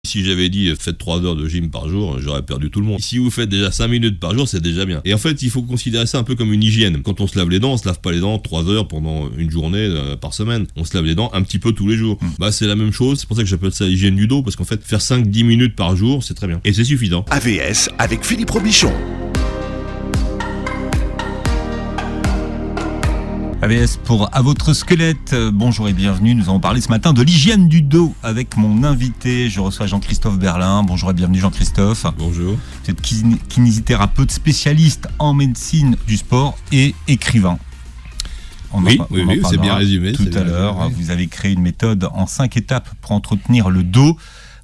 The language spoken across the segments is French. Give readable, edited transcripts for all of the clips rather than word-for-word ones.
Si j'avais dit faites 3 heures de gym par jour, j'aurais perdu tout le monde. Si vous faites déjà 5 minutes par jour, c'est déjà bien. Et en fait, il faut considérer ça un peu comme une hygiène. Quand on se lave les dents, on se lave pas les dents 3 heures pendant une journée par semaine. On se lave les dents un petit peu tous les jours. Bah c'est la même chose, c'est pour ça que j'appelle ça l'hygiène du dos, parce qu'en fait, faire 5-10 minutes par jour, c'est très bien. Et c'est suffisant. AVS avec Philippe Robichon. AVS pour À votre squelette. Bonjour et bienvenue. Nous allons parler ce matin de l'hygiène du dos avec mon invité. Je reçois Jean-Christophe Berlin. Bonjour et bienvenue Jean-Christophe. Bonjour. Vous êtes kinésithérapeute spécialiste en médecine du sport et écrivain. Oui, c'est bien résumé. Tout à l'heure, vous avez créé une méthode en 5 étapes pour entretenir le dos,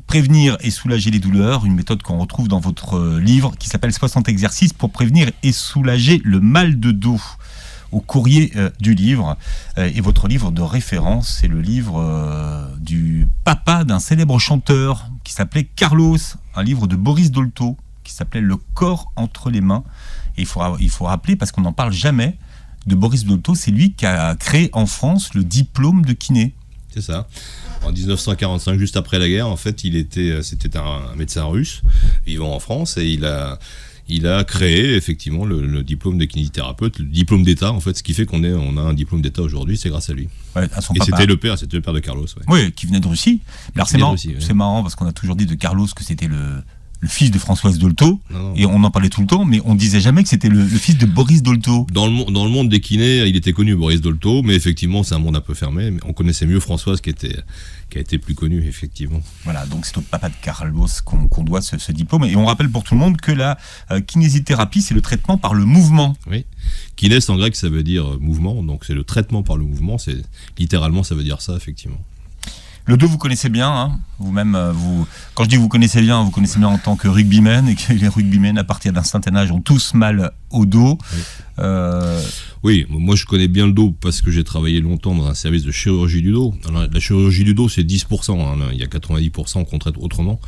prévenir et soulager les douleurs. Une méthode qu'on retrouve dans votre livre qui s'appelle 60 exercices pour prévenir et soulager le mal de dos. Au courrier du livre. Et votre livre de référence, c'est le livre du papa d'un célèbre chanteur qui s'appelait Carlos, un livre de Boris Dolto qui s'appelait Le corps entre les mains. Et il faut rappeler, parce qu'on n'en parle jamais, de Boris Dolto, c'est lui qui a créé en France le diplôme de kiné. C'est ça. En 1945, juste après la guerre, en fait, c'était un médecin russe vivant en France et il a créé effectivement le diplôme de kinésithérapeute, le diplôme d'État en fait, ce qui fait qu'on a un diplôme d'État aujourd'hui, c'est grâce à lui. Ouais, à son et papa. c'était le père de Carlos. Ouais. Oui, qui venait de Russie. Alors c'est marrant parce qu'on a toujours dit de Carlos que c'était le fils de Françoise Dolto, et on en parlait tout le temps, mais on disait jamais que c'était le fils de Boris Dolto. Dans le monde des kinés, il était connu Boris Dolto, mais effectivement c'est un monde un peu fermé. On connaissait mieux Françoise qui a été plus connue, effectivement. Voilà, donc c'est au papa de Carlos qu'on doit ce diplôme. Et on rappelle pour tout le monde que la kinésithérapie, c'est le traitement par le mouvement. Oui, kinès en grec ça veut dire mouvement, donc c'est le traitement par le mouvement, littéralement ça veut dire ça, effectivement. Le dos, vous connaissez bien, hein, vous-même. Quand je dis vous connaissez bien en tant que rugbyman, et que les rugbymen, à partir d'un certain âge, ont tous mal au dos. Oui. Oui, moi je connais bien le dos parce que j'ai travaillé longtemps dans un service de chirurgie du dos. Alors, la chirurgie du dos, c'est 10%. Hein, il y a 90% qu'on traite autrement,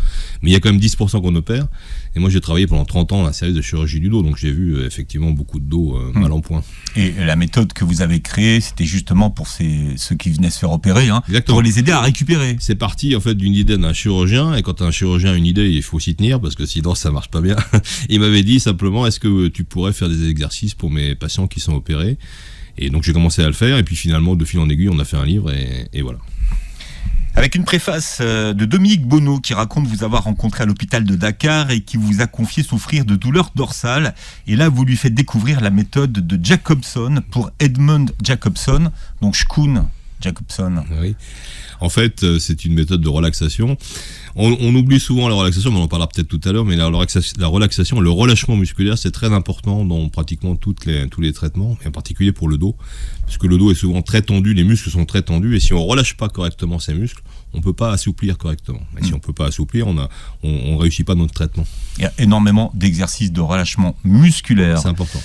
mais il y a quand même 10% qu'on opère. Et moi j'ai travaillé pendant 30 ans dans un service de chirurgie du dos, donc j'ai vu effectivement beaucoup de dos mal en point. Et la méthode que vous avez créée, c'était justement pour ceux qui venaient se faire opérer, hein, pour les aider à récupérer. C'est parti en fait d'une idée d'un chirurgien, et quand un chirurgien a une idée, il faut s'y tenir parce que sinon ça marche pas bien. Il m'avait dit simplement, est-ce que tu pourrais faire des exercices pour mes patients qui sont opérés? Et donc j'ai commencé à le faire, et puis finalement de fil en aiguille on a fait un livre, et voilà. Avec une préface de Dominique Bonneau qui raconte vous avoir rencontré à l'hôpital de Dakar et qui vous a confié souffrir de douleurs dorsales. Et là, vous lui faites découvrir la méthode de Jacobson pour Edmund Jacobson, donc Shkoon Jacobson. Oui. En fait, c'est une méthode de relaxation. On oublie souvent la relaxation, mais on en parlera peut-être tout à l'heure, mais la relaxation, le relâchement musculaire, c'est très important dans pratiquement tous les traitements, et en particulier pour le dos, parce que le dos est souvent très tendu, les muscles sont très tendus, et si on relâche pas correctement ces muscles, on peut pas assouplir correctement. Et si on peut pas assouplir, on réussit pas notre traitement. Il y a énormément d'exercices de relâchement musculaire. C'est important.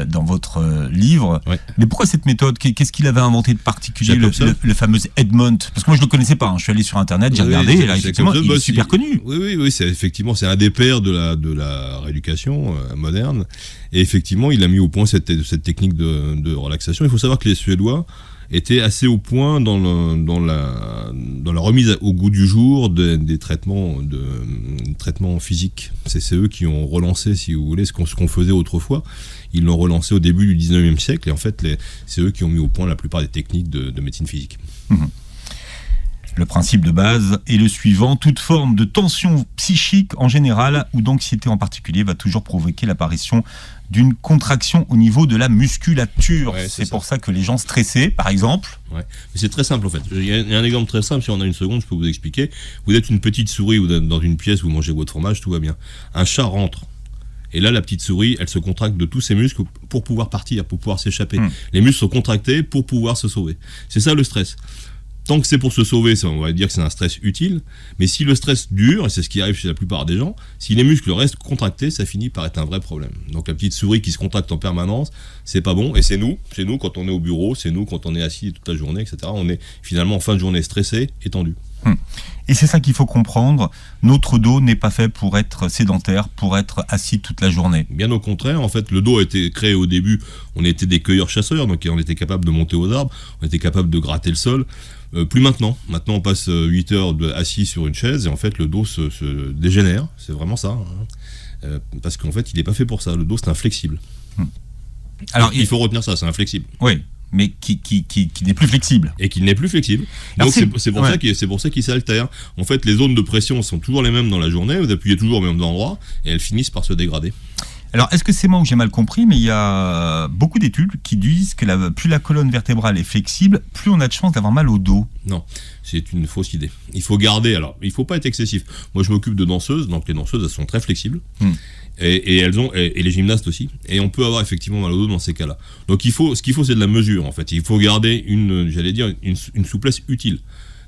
Dans votre livre. Ouais. Mais pourquoi cette méthode? Qu'est-ce qu'il avait inventé de particulier, le fameux Edmund? Parce que moi je le connaissais pas. Hein. Je suis allé sur internet, j'ai regardé, et là effectivement il est super connu. Oui, c'est un des pères de la rééducation moderne. Et effectivement, il a mis au point cette technique de relaxation. Il faut savoir que les Suédois étaient assez au point dans la remise au goût du jour des traitements physiques. C'est eux qui ont relancé, si vous voulez, ce qu'on faisait autrefois. Ils l'ont relancé au début du 19e siècle, et en fait, c'est eux qui ont mis au point la plupart des techniques de médecine physique. Mmh. Le principe de base est le suivant: toute forme de tension psychique en général ou d'anxiété en particulier va toujours provoquer l'apparition d'une contraction au niveau de la musculature. Ouais, c'est pour ça que les gens stressés, par exemple... Ouais. Mais c'est très simple en fait. Il y a un exemple très simple, si on a une seconde, je peux vous expliquer. Vous êtes une petite souris, vous êtes dans une pièce, vous mangez votre fromage, tout va bien. Un chat rentre. Et là, la petite souris, elle se contracte de tous ses muscles pour pouvoir partir, pour pouvoir s'échapper. Les muscles sont contractés pour pouvoir se sauver. C'est ça le stress. Tant que c'est pour se sauver, on va dire que c'est un stress utile, mais si le stress dure, et c'est ce qui arrive chez la plupart des gens, si les muscles restent contractés, ça finit par être un vrai problème. Donc la petite souris qui se contracte en permanence, c'est pas bon, et c'est nous quand on est au bureau, c'est nous quand on est assis toute la journée, etc. On est finalement en fin de journée stressé et tendu. Et c'est ça qu'il faut comprendre, notre dos n'est pas fait pour être sédentaire, pour être assis toute la journée. Bien au contraire, en fait, le dos a été créé au début, on était des cueilleurs-chasseurs, donc on était capable de monter aux arbres, on était capable de gratter le sol. Plus maintenant. Maintenant, on passe 8 heures assis sur une chaise et en fait, le dos se dégénère. C'est vraiment ça. Parce qu'en fait, il n'est pas fait pour ça. Le dos, c'est inflexible. Alors, il faut retenir ça, c'est inflexible. Oui, mais qui n'est plus flexible. Et qu'il n'est plus flexible. Donc c'est pour ça qu'il s'altère. En fait, les zones de pression sont toujours les mêmes dans la journée. Vous appuyez toujours au même endroit et elles finissent par se dégrader. Alors, est-ce que c'est moi ou j'ai mal compris, mais il y a beaucoup d'études qui disent que plus la colonne vertébrale est flexible, plus on a de chances d'avoir mal au dos. Non, c'est une fausse idée. Il faut garder, alors, il ne faut pas être excessif. Moi, je m'occupe de danseuses, donc les danseuses, elles sont très flexibles. Et les gymnastes aussi. Et on peut avoir effectivement mal au dos dans ces cas-là. Donc, ce qu'il faut, c'est de la mesure, en fait. Il faut garder une souplesse utile.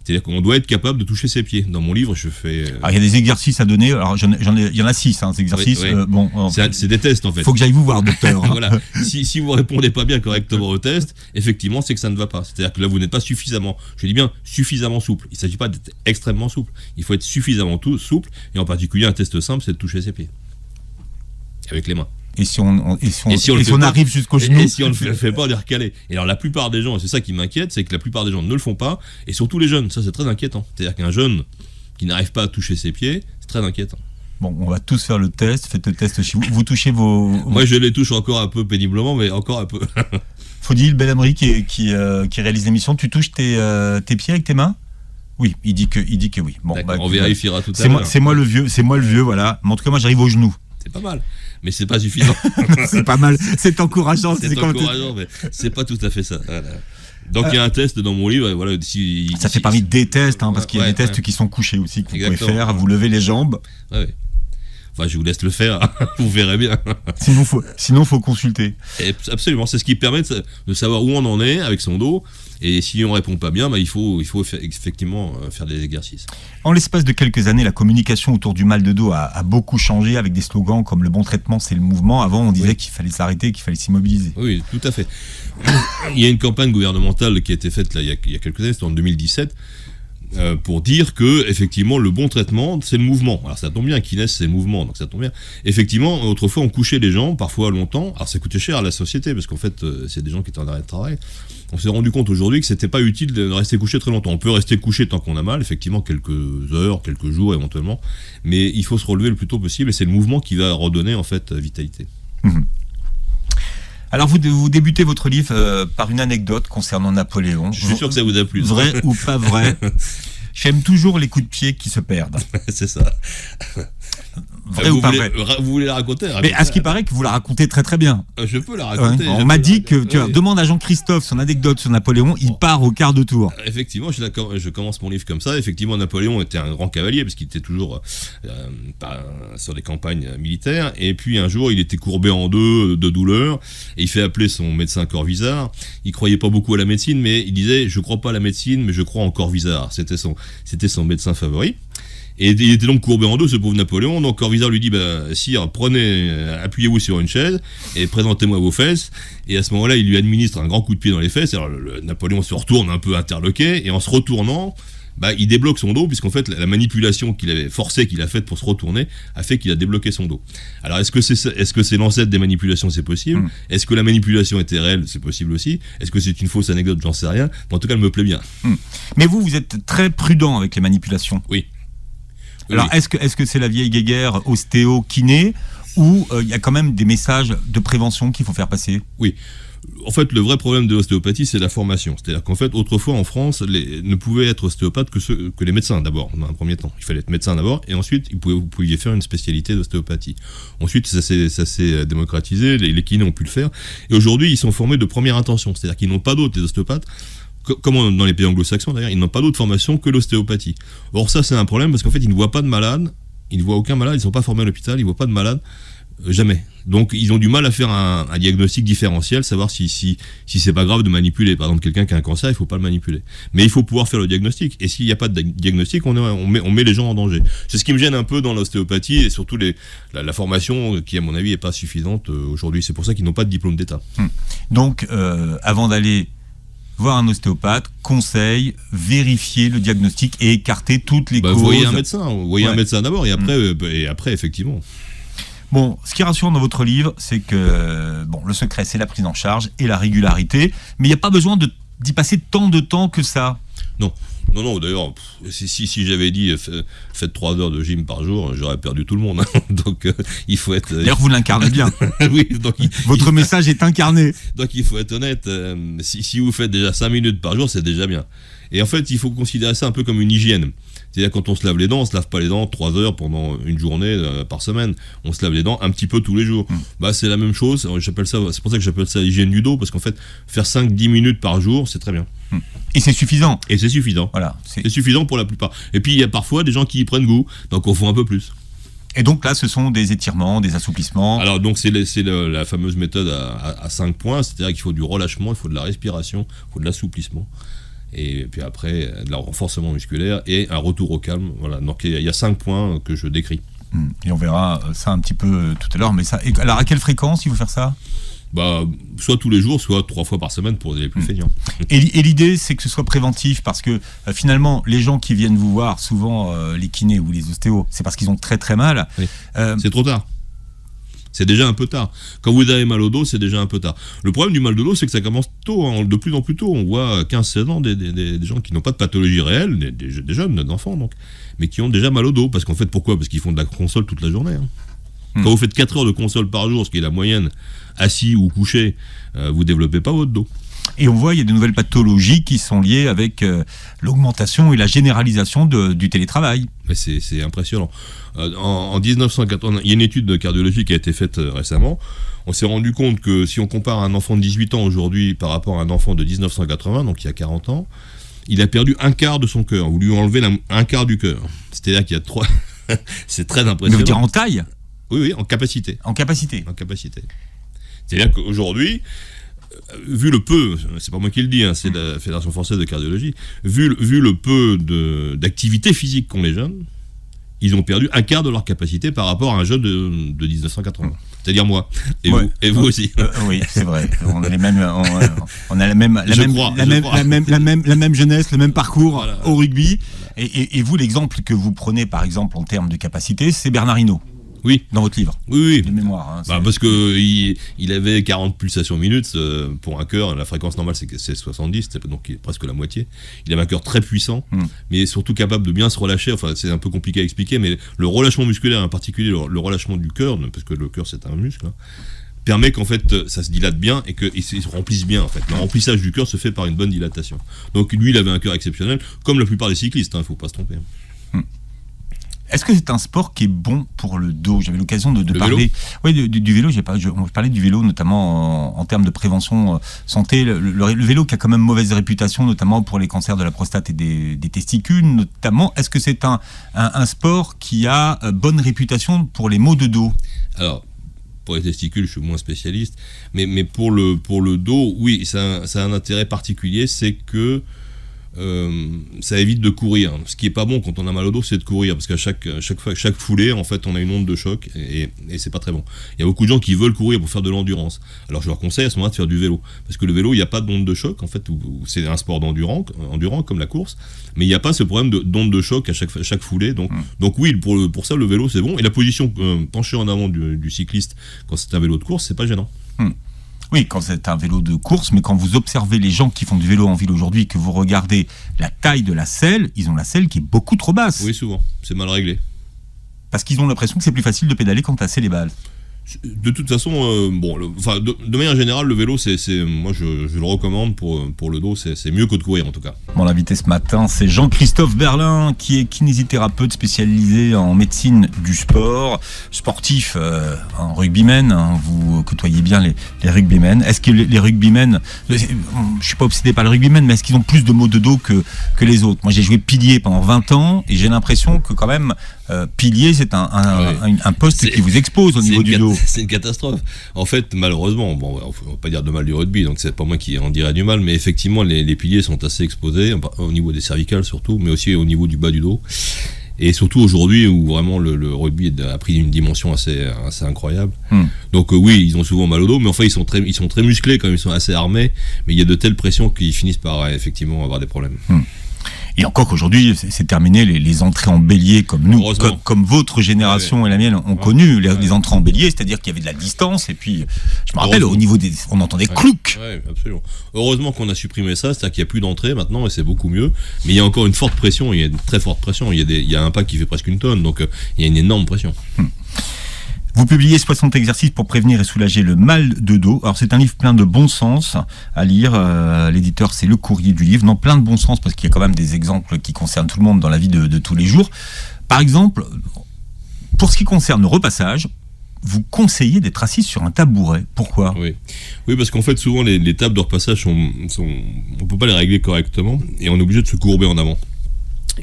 C'est-à-dire qu'on doit être capable de toucher ses pieds. Dans mon livre, je fais... Alors, il y a des exercices à donner. Alors, il y en a 6, ces exercices. Oui. C'est des tests, en fait. Il faut que j'aille vous voir, docteur. Voilà. Si vous répondez pas bien correctement au test, effectivement, c'est que ça ne va pas. C'est-à-dire que là, vous n'êtes pas suffisamment, je dis bien, suffisamment souple. Il ne s'agit pas d'être extrêmement souple. Il faut être suffisamment souple. Et en particulier, un test simple, c'est de toucher ses pieds. Avec les mains. Et si on arrive jusqu'au genou. Et si on ne le fait pas, on est recalé. Et alors la plupart des gens, et c'est ça qui m'inquiète, c'est que la plupart des gens ne le font pas, et surtout les jeunes, ça c'est très inquiétant. C'est-à-dire qu'un jeune qui n'arrive pas à toucher ses pieds, c'est très inquiétant. Bon, on va tous faire le test, faites le test chez vous. Vous touchez vos... Moi je les touche encore un peu péniblement, mais encore un peu. Faudil Belhamri qui réalise l'émission, tu touches tes pieds avec tes mains ? Oui, il dit que oui. Bon, on vérifiera tout à l'heure. C'est moi le vieux, voilà. Mais en tout cas, moi j'arrive au genou. C'est pas mal, mais c'est pas suffisant. C'est pas mal, c'est encourageant. C'est encourageant, mais c'est pas tout à fait ça. Voilà. Donc il y a un test dans mon livre, et voilà. Ça fait parmi des tests, parce qu'il y a des tests qui sont couchés aussi, que vous pouvez faire. Vous levez les jambes. Ouais. Enfin, je vous laisse le faire, vous verrez bien. Sinon, faut consulter. Et absolument, c'est ce qui permet de savoir où on en est avec son dos. Et si on répond pas bien, il faut effectivement faire des exercices. En l'espace de quelques années, la communication autour du mal de dos a beaucoup changé avec des slogans comme le bon traitement, c'est le mouvement. Avant, on disait qu'il fallait s'arrêter, qu'il fallait s'immobiliser. Oui, tout à fait. Il y a une campagne gouvernementale qui a été faite là, il y a quelques années, c'était en 2017. Pour dire que effectivement le bon traitement c'est le mouvement. Alors ça tombe bien, kiné c'est le mouvement, donc ça tombe bien. Effectivement, autrefois on couchait les gens, parfois longtemps. Alors ça coûtait cher à la société parce qu'en fait c'est des gens qui étaient en arrêt de travail. On s'est rendu compte aujourd'hui que c'était pas utile de rester couché très longtemps. On peut rester couché tant qu'on a mal, effectivement quelques heures, quelques jours éventuellement, mais il faut se relever le plus tôt possible et c'est le mouvement qui va redonner en fait vitalité. Alors vous débutez votre livre par une anecdote concernant Napoléon. Je suis sûr que ça vous a plu. Vrai ou pas vrai? J'aime toujours les coups de pied qui se perdent. C'est ça. Vrai ou pas vrai? Vous voulez la raconter? Mais à ce qui paraît que vous la racontez très très bien. Je peux la raconter. On m'a dit que demande à Jean-Christophe son anecdote sur Napoléon, il part au quart de tour. Effectivement, je commence mon livre comme ça. Effectivement, Napoléon était un grand cavalier parce qu'il était toujours sur des campagnes militaires. Et puis un jour, il était courbé en deux de douleur et il fait appeler son médecin Corvisart. Il croyait pas beaucoup à la médecine, mais il disait je crois pas à la médecine, mais je crois en Corvisart. C'était son médecin favori. Et il était donc courbé en deux, ce pauvre Napoléon. Donc Corvisart lui dit sire, appuyez-vous sur une chaise et présentez-moi vos fesses. Et à ce moment-là, il lui administre un grand coup de pied dans les fesses. Alors Napoléon se retourne un peu interloqué et en se retournant, il débloque son dos, puisqu'en fait la manipulation qu'il a faite pour se retourner a fait qu'il a débloqué son dos. Alors est-ce que c'est l'ancêtre des manipulations? C'est possible. Est-ce que la manipulation était réelle? C'est possible aussi. Est-ce que c'est une fausse anecdote? J'en sais rien. Mais en tout cas, elle me plaît bien. Mais vous êtes très prudent avec les manipulations. Oui. Alors, est-ce que c'est la vieille guéguerre ostéo-kiné ou il y a quand même des messages de prévention qu'il faut faire passer? Oui. En fait, le vrai problème de l'ostéopathie, c'est la formation. C'est-à-dire qu'en fait, autrefois en France, ne pouvaient être ostéopathes que les médecins d'abord, dans un premier temps. Il fallait être médecin d'abord, et ensuite, vous pouviez faire une spécialité d'ostéopathie. Ensuite, ça s'est démocratisé, les kinés ont pu le faire, et aujourd'hui, ils sont formés de première intention. C'est-à-dire qu'ils n'ont pas d'autres, les ostéopathes, comme dans les pays anglo-saxons d'ailleurs, ils n'ont pas d'autre formation que l'ostéopathie. Or ça c'est un problème parce qu'en fait ils ne voient pas de malade, ils ne voient aucun malade, ils ne sont pas formés à l'hôpital, ils ne voient pas de malade, jamais. Donc ils ont du mal à faire un diagnostic différentiel, savoir si c'est pas grave de manipuler. Par exemple quelqu'un qui a un cancer, il ne faut pas le manipuler. Mais il faut pouvoir faire le diagnostic, et s'il n'y a pas de diagnostic, on met les gens en danger. C'est ce qui me gêne un peu dans l'ostéopathie, et surtout la formation qui à mon avis n'est pas suffisante aujourd'hui. C'est pour ça qu'ils n'ont pas de diplôme d'État. Donc avant d'aller voir un ostéopathe, conseil, vérifier le diagnostic et écarter toutes les causes. Voyez un médecin d'abord et après effectivement. Bon, ce qui est rassurant dans votre livre, c'est que le secret c'est la prise en charge et la régularité, mais il n'y a pas besoin d'y passer tant de temps que ça. Non, d'ailleurs, si j'avais dit faites 3 heures de gym par jour, j'aurais perdu tout le monde. Hein. Donc il faut être. D'ailleurs, vous l'incarnez bien. Oui, donc Votre message est incarné. Donc il faut être honnête, si vous faites déjà 5 minutes par jour, c'est déjà bien. Et en fait, il faut considérer ça un peu comme une hygiène. C'est-à-dire quand on se lave les dents, on se lave pas les dents 3 heures pendant une journée par semaine. On se lave les dents un petit peu tous les jours. C'est la même chose. C'est pour ça que j'appelle ça l'hygiène du dos, parce qu'en fait, faire 5-10 minutes par jour, c'est très bien. Et c'est suffisant. Voilà. C'est suffisant pour la plupart. Et puis il y a parfois des gens qui y prennent goût, donc on fait un peu plus. Et donc là, ce sont des étirements, des assouplissements. Alors donc c'est la fameuse méthode à 5 points, c'est-à-dire qu'il faut du relâchement, il faut de la respiration, il faut de l'assouplissement. Et puis après, de la renforcement musculaire et un retour au calme. Voilà. Donc il y a 5 points que je décris. Et on verra ça un petit peu tout à l'heure. Alors à quelle fréquence il faut faire ça ? Soit tous les jours, soit 3 fois par semaine pour les plus feignants. Et l'idée, c'est que ce soit préventif, parce que finalement, les gens qui viennent vous voir, souvent les kinés ou les ostéos, c'est parce qu'ils ont très très mal. Oui. C'est trop tard. C'est déjà un peu tard. Quand vous avez mal au dos, c'est déjà un peu tard. Le problème du mal de dos, c'est que ça commence tôt, hein, de plus en plus tôt. On voit 15-16 ans des gens qui n'ont pas de pathologie réelle, des jeunes, des enfants donc, mais qui ont déjà mal au dos. Parce qu'en fait, pourquoi ? Parce qu'ils font de la console toute la journée. Hein. Quand vous faites 4 heures de console par jour, ce qui est la moyenne, assis ou couché, vous développez pas votre dos. Et on voit, il y a de nouvelles pathologies qui sont liées avec l'augmentation et la généralisation du télétravail. Mais c'est impressionnant. En 1980, il y a une étude de cardiologie qui a été faite récemment. On s'est rendu compte que si on compare un enfant de 18 ans aujourd'hui par rapport à un enfant de 1980, donc il y a 40 ans, il a perdu un quart de son cœur. Vous lui enlevez un quart du cœur. C'est-à-dire qu'il y a 3... c'est très impressionnant. Mais vous dire en taille ? Oui, en capacité. En capacité. C'est-à-dire qu'aujourd'hui, vu le peu, c'est pas moi qui le dis, hein, c'est la Fédération française de cardiologie, vu le peu d'activité physique qu'ont les jeunes, ils ont perdu un quart de leur capacité par rapport à un jeune de 1980. C'est-à-dire moi. Et vous aussi. Oui, c'est vrai. On a la même jeunesse, le même parcours voilà, au rugby. Voilà. Et vous, l'exemple que vous prenez, par exemple, en termes de capacité, c'est Bernard Hinault. Oui. Dans votre livre. Oui. De mémoire. Hein, parce qu'il avait 40 pulsations minutes pour un cœur. La fréquence normale, c'est 70, donc presque la moitié. Il avait un cœur très puissant, mais surtout capable de bien se relâcher. Enfin, c'est un peu compliqué à expliquer, mais le relâchement musculaire, en particulier le relâchement du cœur, parce que le cœur, c'est un muscle, hein, permet qu'en fait, ça se dilate bien et qu'il se remplisse bien, en fait. Le remplissage du cœur se fait par une bonne dilatation. Donc lui, il avait un cœur exceptionnel, comme la plupart des cyclistes, il ne faut pas se tromper. Est-ce que c'est un sport qui est bon pour le dos ? J'avais l'occasion de parler du vélo. On parlait du vélo notamment en termes de prévention santé. Le vélo qui a quand même mauvaise réputation, notamment pour les cancers de la prostate et des testicules, notamment. Est-ce que c'est un sport qui a bonne réputation pour les maux de dos ? Alors, pour les testicules, je suis moins spécialiste, mais pour le dos, oui, ça a un intérêt particulier, c'est que ça évite de courir. Ce qui est pas bon quand on a mal au dos, c'est de courir, parce qu'à chaque foulée, en fait, on a une onde de choc et c'est pas très bon. Il y a beaucoup de gens qui veulent courir pour faire de l'endurance. Alors je leur conseille à ce moment-là de faire du vélo, parce que le vélo, il n'y a pas d'onde de choc, en fait, c'est un sport endurant comme la course, mais il n'y a pas ce problème d'onde de choc à chaque foulée. Donc oui, pour ça, le vélo, c'est bon. Et la position penchée en avant du cycliste, quand c'est un vélo de course, c'est pas gênant. Oui, quand c'est un vélo de course, mais quand vous observez les gens qui font du vélo en ville aujourd'hui, que vous regardez la taille de la selle, ils ont la selle qui est beaucoup trop basse. Oui, souvent. C'est mal réglé. Parce qu'ils ont l'impression que c'est plus facile de pédaler quand t'as assez les balles. De toute façon, de manière générale, le vélo, moi je le recommande pour le dos, c'est mieux que de courir en tout cas. Mon invité ce matin, c'est Jean-Christophe Berlin, qui est kinésithérapeute spécialisé en médecine du sport, sportif, en rugbyman. Vous côtoyez bien les rugbymen. Est-ce que les rugbymen, je suis pas obsédé par le rugbymen, mais est-ce qu'ils ont plus de maux de dos que les autres ? Moi, j'ai joué pilier pendant 20 ans et j'ai l'impression que quand même pilier, c'est un poste qui vous expose au niveau du dos. C'est une catastrophe. En fait, malheureusement, on va pas dire de mal du rugby, donc c'est pas moi qui en dirais du mal, mais effectivement, les piliers sont assez exposés, au niveau des cervicales surtout, mais aussi au niveau du bas du dos. Et surtout aujourd'hui, où vraiment le rugby a pris une dimension assez incroyable. Donc oui, ils ont souvent mal au dos, mais enfin, ils sont très musclés quand ils sont assez armés, mais il y a de telles pressions qu'ils finissent par effectivement avoir des problèmes. Et encore qu'aujourd'hui, c'est terminé, les entrées en bélier, comme nous, Heureusement. comme votre génération et la mienne ont connu, les entrées en bélier, c'est-à-dire qu'il y avait de la distance, et puis, je me rappelle, Heureusement. au niveau on entendait clouc. Ouais, absolument. Heureusement qu'on a supprimé ça, c'est-à-dire qu'il n'y a plus d'entrée maintenant et c'est beaucoup mieux. Mais il y a encore une forte pression, il y a une très forte pression. Il y a un pack qui fait presque une tonne, donc il y a une énorme pression. Vous publiez 60 exercices pour prévenir et soulager le mal de dos. Alors c'est un livre plein de bon sens à lire. L'éditeur, c'est Le Courrier du Livre. Non, plein de bon sens parce qu'il y a quand même des exemples qui concernent tout le monde dans la vie de tous les jours. Par exemple, pour ce qui concerne le repassage, vous conseillez d'être assis sur un tabouret. Pourquoi ? Oui, parce qu'en fait, souvent, les tables de repassage, on ne peut pas les régler correctement et on est obligé de se courber en avant.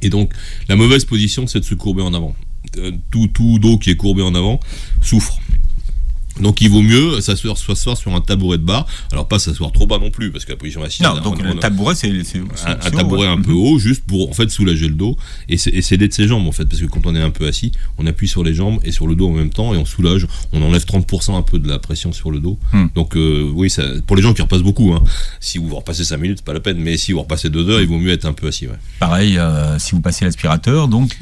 Et donc, la mauvaise position, c'est de se courber en avant. Tout dos qui est courbé en avant souffre. Donc il vaut mieux s'asseoir sur un tabouret de bar. Alors pas s'asseoir trop bas non plus, parce que la position assise... Non, donc le tabouret, c'est un tabouret un peu haut, juste pour en fait soulager le dos et s'aider de ses jambes en fait, parce que quand on est un peu assis, on appuie sur les jambes et sur le dos en même temps et on soulage, on enlève 30% un peu de la pression sur le dos. Donc oui, ça, pour les gens qui repassent beaucoup, hein, si vous repassez 5 minutes, c'est pas la peine, mais si vous repassez 2 heures, il vaut mieux être un peu assis. Ouais. Pareil, si vous passez l'aspirateur, donc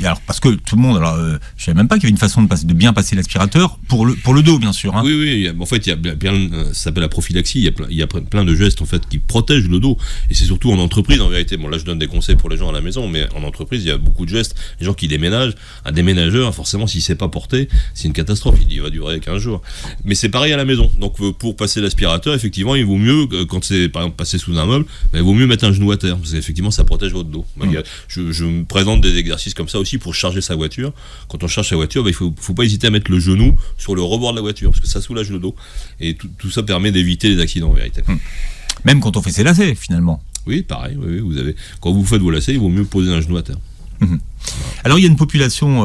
alors parce que tout le monde, alors je savais même pas qu'il y avait une façon de bien passer l'aspirateur pour le dos, bien sûr. Hein. Oui, en fait, il y a ça s'appelle la prophylaxie. Il y a plein de gestes en fait qui protègent le dos. Et c'est surtout en entreprise, en vérité. Bon, là, je donne des conseils pour les gens à la maison, mais en entreprise, il y a beaucoup de gestes. Les gens qui déménagent, un déménageur, forcément, s'il ne sait pas porter, c'est une catastrophe. Il va durer 15 jours. Mais c'est pareil à la maison. Donc, pour passer l'aspirateur, effectivement, il vaut mieux, quand c'est par exemple passé sous un meuble, il vaut mieux mettre un genou à terre, parce qu'effectivement, ça protège votre dos. Je me présente des exercices comme ça aussi pour charger sa voiture. Quand on charge sa voiture, il faut pas hésiter à mettre le genou sur le rebord de la voiture, parce que ça soulage le dos. Et tout ça permet d'éviter les accidents, en vérité. Même quand on fait ses lacets, finalement. Oui, pareil. Oui, quand vous faites vos lacets, il vaut mieux poser un genou à terre. Alors il y a une population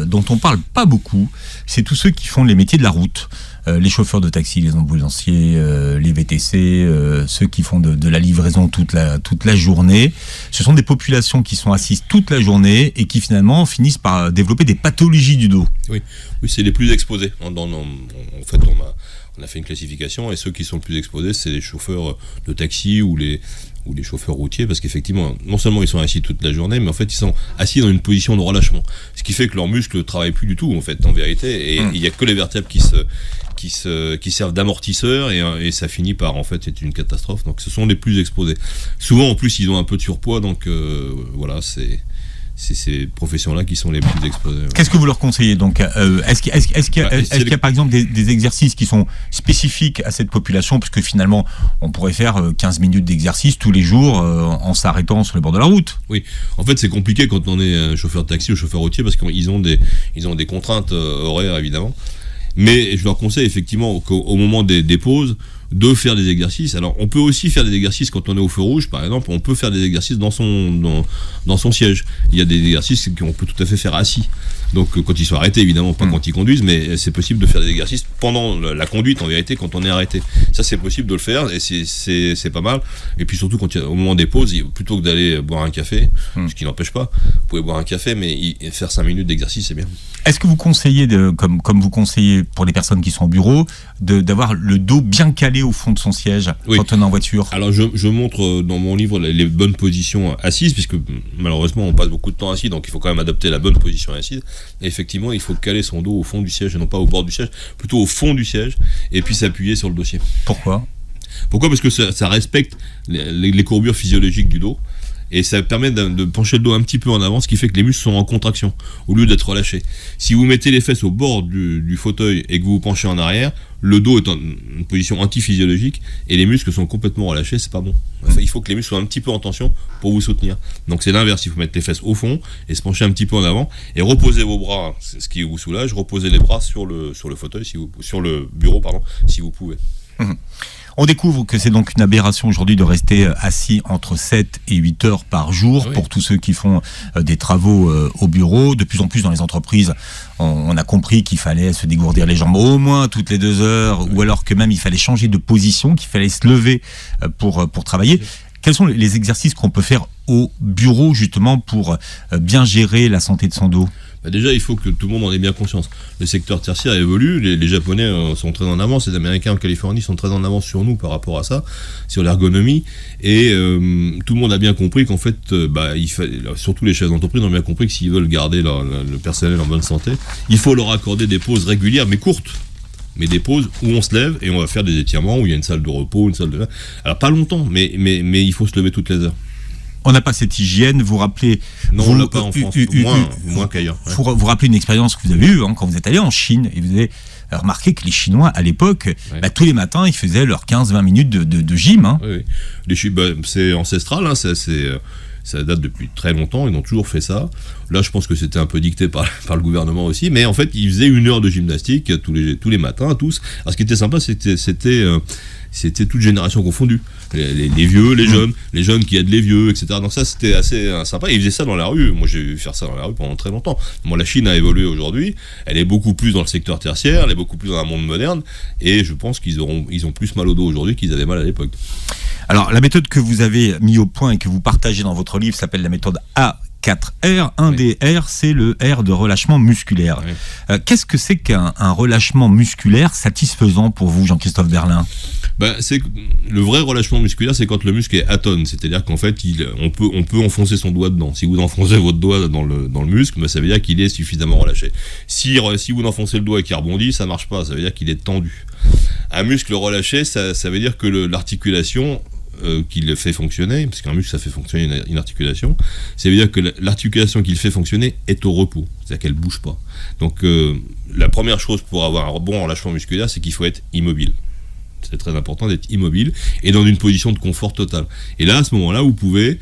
dont on parle pas beaucoup, c'est tous ceux qui font les métiers de la route, les chauffeurs de taxi, les ambulanciers, les VTC, ceux qui font de la livraison toute la journée. Ce sont des populations qui sont assises toute la journée et qui finalement finissent par développer des pathologies du dos. Oui, c'est les plus exposés. En fait, on a fait une classification et ceux qui sont le plus exposés, c'est les chauffeurs de taxi ou les chauffeurs routiers, parce qu'effectivement, non seulement ils sont assis toute la journée, mais en fait ils sont assis dans une position de relâchement, ce qui fait que leurs muscles ne travaillent plus du tout en fait, en vérité, et il n'y a que les vertèbres qui servent d'amortisseurs et ça finit par en fait être une catastrophe. Donc ce sont les plus exposés. Souvent en plus ils ont un peu de surpoids, donc voilà, c'est ces professions-là qui sont les plus exposées. Ouais. Qu'est-ce que vous leur conseillez donc Est-ce qu'il y a par exemple des exercices qui sont spécifiques à cette population, parce que finalement on pourrait faire 15 minutes d'exercice tous les jours en s'arrêtant sur les bords de la route? Oui, en fait c'est compliqué quand on est chauffeur de taxi ou chauffeur routier, parce qu'ils ont des contraintes horaires évidemment. Mais je leur conseille effectivement qu'au moment des pauses, de faire des exercices. Alors on peut aussi faire des exercices quand on est au feu rouge, par exemple, on peut faire des exercices dans son siège. Il y a des exercices qu'on peut tout à fait faire assis. Donc quand ils sont arrêtés, évidemment, pas quand ils conduisent, mais c'est possible de faire des exercices pendant la conduite, en vérité, quand on est arrêté. Ça c'est possible de le faire et c'est pas mal. Et puis surtout au moment des pauses, plutôt que d'aller boire un café, ce qui n'empêche pas, vous pouvez boire un café, mais faire 5 minutes d'exercice, c'est bien. Est-ce que vous conseillez, comme vous conseillez pour les personnes qui sont au bureau, d'avoir le dos bien calé au fond de son siège quand on est en voiture? Alors je montre dans mon livre les bonnes positions assises, puisque malheureusement on passe beaucoup de temps assis, donc il faut quand même adopter la bonne position assise. Et effectivement, il faut caler son dos au fond du siège, et non pas au bord du siège, plutôt au fond du siège, et puis s'appuyer sur le dossier. Pourquoi ? Parce que ça respecte les courbures physiologiques du dos. Et ça permet de pencher le dos un petit peu en avant, ce qui fait que les muscles sont en contraction au lieu d'être relâchés. Si vous mettez les fesses au bord du fauteuil et que vous vous penchez en arrière, le dos est en une position antiphysiologique et les muscles sont complètement relâchés, c'est pas bon. Enfin, il faut que les muscles soient un petit peu en tension pour vous soutenir. Donc c'est l'inverse, il faut mettre les fesses au fond et se pencher un petit peu en avant et reposer vos bras, c'est ce qui vous soulage, reposer les bras sur le fauteuil, sur le bureau, si vous pouvez. On découvre que c'est donc une aberration aujourd'hui de rester assis entre 7 et 8 heures par jour pour tous ceux qui font des travaux au bureau. De plus en plus dans les entreprises, on a compris qu'il fallait se dégourdir les jambes au moins toutes les 2 heures, ou alors que même il fallait changer de position, qu'il fallait se lever pour travailler. Quels sont les exercices qu'on peut faire au bureau justement pour bien gérer la santé de son dos ? Déjà, il faut que tout le monde en ait bien conscience. Le secteur tertiaire évolue, les Japonais sont très en avance, les Américains en Californie sont très en avance sur nous par rapport à ça, sur l'ergonomie, et tout le monde a bien compris qu'en fait, surtout les chefs d'entreprise ont bien compris que s'ils veulent garder le personnel en bonne santé, il faut leur accorder des pauses régulières, mais courtes. Mais des pauses où on se lève et on va faire des étirements, où il y a une salle de repos, une salle de... Alors pas longtemps, mais il faut se lever toutes les heures. On n'a pas cette hygiène, vous rappelez... Non, on l'a pas en France, moins qu'ailleurs. Ouais. Vous rappelez une expérience que vous avez eue quand vous êtes allé en Chine, et vous avez remarqué que les Chinois, à l'époque, tous les matins, ils faisaient leurs 15-20 minutes de gym. Hein. Oui. C'est ancestral, hein, ça date depuis très longtemps, ils ont toujours fait ça. Là, je pense que c'était un peu dicté par le gouvernement aussi, mais en fait, ils faisaient 1 heure de gymnastique tous les matins, tous. Alors, ce qui était sympa, c'était toute génération confondue. Les vieux, les jeunes qui aident les vieux, etc. Donc ça, c'était assez sympa. Ils faisaient ça dans la rue. Moi, j'ai vu faire ça dans la rue pendant très longtemps. La Chine a évolué aujourd'hui. Elle est beaucoup plus dans le secteur tertiaire, elle est beaucoup plus dans un monde moderne, et je pense qu'ils ont plus mal au dos aujourd'hui qu'ils avaient mal à l'époque. Alors, la méthode que vous avez mis au point et que vous partagez dans votre livre s'appelle la méthode A4R. Un des R, c'est le R de relâchement musculaire. Oui. Qu'est-ce que c'est qu'un relâchement musculaire satisfaisant pour vous, Jean-Christophe Berlin ? Le vrai relâchement musculaire, c'est quand le muscle est atone, c'est-à-dire qu'en fait, on peut enfoncer son doigt dedans. Si vous enfoncez votre doigt dans le muscle, ça veut dire qu'il est suffisamment relâché. Si vous enfoncez le doigt et qu'il rebondit, ça marche pas, ça veut dire qu'il est tendu. Un muscle relâché, ça veut dire que l'articulation qui le fait fonctionner, parce qu'un muscle ça fait fonctionner une articulation, ça veut dire que l'articulation qui le fait fonctionner est au repos, c'est-à-dire qu'elle bouge pas. Donc la première chose pour avoir un bon relâchement musculaire, c'est qu'il faut être immobile. C'est très important d'être immobile et dans une position de confort total. Et là, à ce moment-là, vous pouvez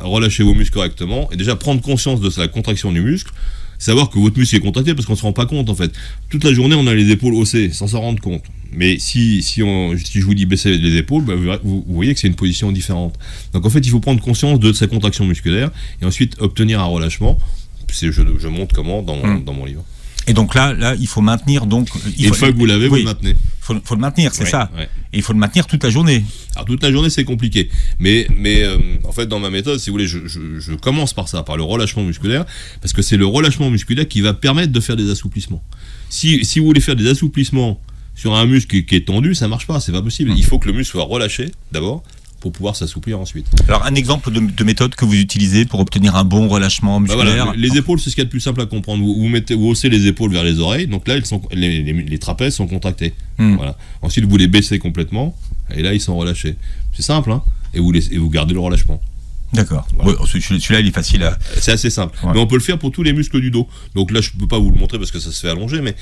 relâcher vos muscles correctement et déjà prendre conscience de la contraction du muscle, savoir que votre muscle est contracté parce qu'on ne se rend pas compte en fait. Toute la journée, on a les épaules haussées sans s'en rendre compte. Mais si je vous dis baisser les épaules, vous voyez que c'est une position différente. Donc en fait, il faut prendre conscience de sa contraction musculaire et ensuite obtenir un relâchement. Je montre comment dans mon livre. Et donc là, il faut maintenir. Donc, une fois que vous l'avez, vous le maintenez. Il faut le maintenir, c'est ça. Ouais. Et il faut le maintenir toute la journée. Alors toute la journée, c'est compliqué. Mais en fait, dans ma méthode, si vous voulez, je commence par ça, par le relâchement musculaire, parce que c'est le relâchement musculaire qui va permettre de faire des assouplissements. Si vous voulez faire des assouplissements sur un muscle qui est tendu, ça marche pas, c'est pas possible. Il faut que le muscle soit relâché d'abord, pour pouvoir s'assouplir ensuite. Alors un exemple de méthode que vous utilisez pour obtenir un bon relâchement musculaire. Voilà, les épaules, c'est ce qu'il y a de plus simple à comprendre. Vous haussez les épaules vers les oreilles, donc là les trapèzes sont contractés. Voilà. Ensuite vous les baissez complètement et là ils sont relâchés. C'est simple, hein, et vous gardez le relâchement. D'accord. Voilà. Ouais, celui-là, il est facile à... C'est assez simple. Ouais. Mais on peut le faire pour tous les muscles du dos. Donc là, je ne peux pas vous le montrer parce que ça se fait allonger, mais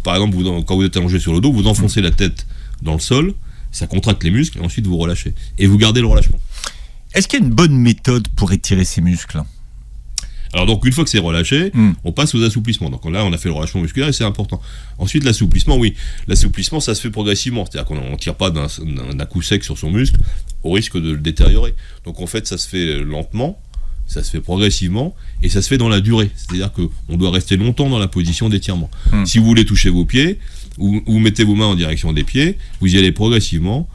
par exemple, quand vous êtes allongé sur le dos, vous enfoncez la tête dans le sol, ça contracte les muscles, et ensuite vous relâchez. Et vous gardez le relâchement. Est-ce qu'il y a une bonne méthode pour étirer ces muscles ? Alors donc une fois que c'est relâché, on passe aux assouplissements. Donc là on a fait le relâchement musculaire et c'est important. Ensuite l'assouplissement, l'assouplissement ça se fait progressivement, c'est-à-dire qu'on ne tire pas d'un coup sec sur son muscle au risque de le détériorer. Donc en fait ça se fait lentement, ça se fait progressivement et ça se fait dans la durée. C'est-à-dire qu'on doit rester longtemps dans la position d'étirement. Si vous voulez toucher vos pieds, vous mettez vos mains en direction des pieds, vous y allez progressivement